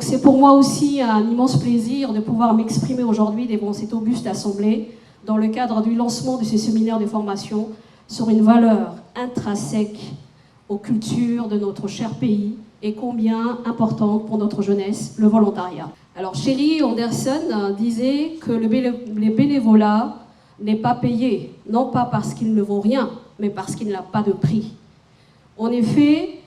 Donc c'est pour moi aussi un immense plaisir de pouvoir m'exprimer aujourd'hui devant cette auguste assemblée dans le cadre du lancement de ce séminaire de formation sur une valeur intrinsèque aux cultures de notre cher pays et combien importante pour notre jeunesse, le volontariat. Alors Sherry Anderson disait que le bénévolat n'est pas payé, non pas parce qu'il ne vaut rien, mais parce qu'il n'a pas de prix. En effet,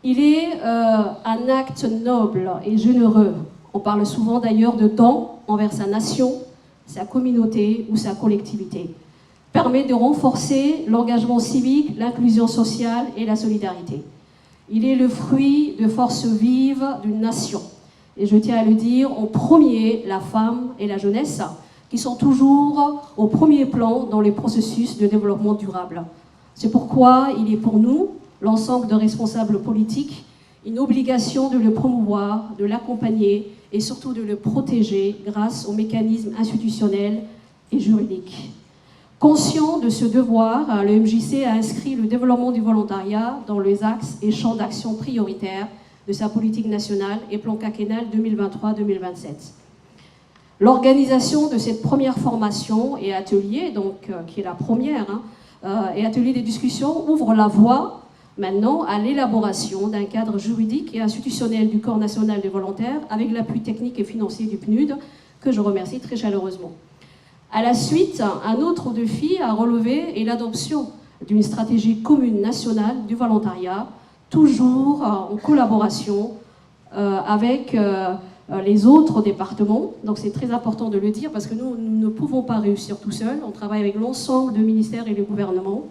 il est un acte noble et généreux. On parle souvent d'ailleurs de don envers sa nation, sa communauté ou sa collectivité. Permet de renforcer l'engagement civique, l'inclusion sociale et la solidarité. Il est le fruit de forces vives d'une nation. Et je tiens à le dire, en premier, la femme et la jeunesse, qui sont toujours au premier plan dans les processus de développement durable. C'est pourquoi il est pour nous, l'ensemble de responsables politiques, une obligation de le promouvoir, de l'accompagner et surtout de le protéger grâce aux mécanismes institutionnels et juridiques. Conscient de ce devoir, le MJC a inscrit le développement du volontariat dans les axes et champs d'action prioritaires de sa politique nationale et plan quinquennal 2023-2027. L'organisation de cette première formation et atelier, donc, qui est la première, et atelier de discussion, ouvre la voie maintenant à l'élaboration d'un cadre juridique et institutionnel du Corps national des volontaires avec l'appui technique et financier du PNUD, que je remercie très chaleureusement. À la suite, un autre défi à relever est l'adoption d'une stratégie commune nationale du volontariat, toujours en collaboration avec les autres départements. Donc c'est très important de le dire parce que nous ne pouvons pas réussir tout seuls. On travaille avec l'ensemble des ministères et le gouvernement,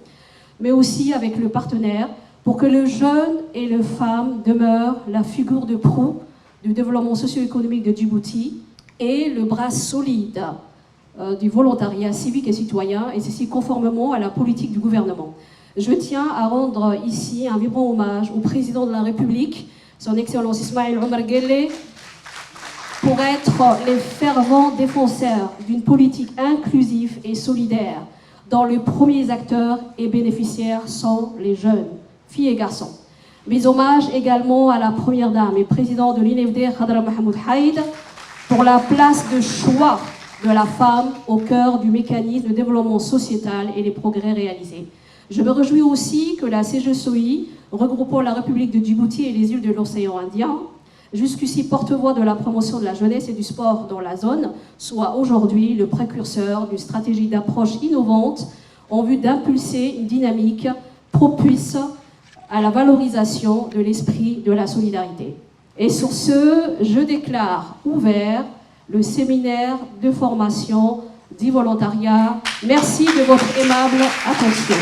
mais aussi avec le partenaire pour que le jeune et les femmes demeurent la figure de proue du développement socio-économique de Djibouti et le bras solide du volontariat civique et citoyen, et ceci conformément à la politique du gouvernement. Je tiens à rendre ici un vibrant hommage au président de la République, son Excellence Ismaël Omar Guelleh, pour être les fervents défenseurs d'une politique inclusive et solidaire, dont les premiers acteurs et bénéficiaires sont les jeunes, filles et garçons. Mes hommages également à la première dame et président de l'INFD, Khadra Mahmoud Haïd, pour la place de choix de la femme au cœur du mécanisme de développement sociétal et les progrès réalisés. Je me réjouis aussi que la CGSOI, regroupant la République de Djibouti et les îles de l'océan Indien, jusqu'ici porte-voix de la promotion de la jeunesse et du sport dans la zone, soit aujourd'hui le précurseur d'une stratégie d'approche innovante en vue d'impulser une dynamique propice à la valorisation de l'esprit de la solidarité. Et sur ce, je déclare ouvert le séminaire de formation du volontariat. Merci de votre aimable attention.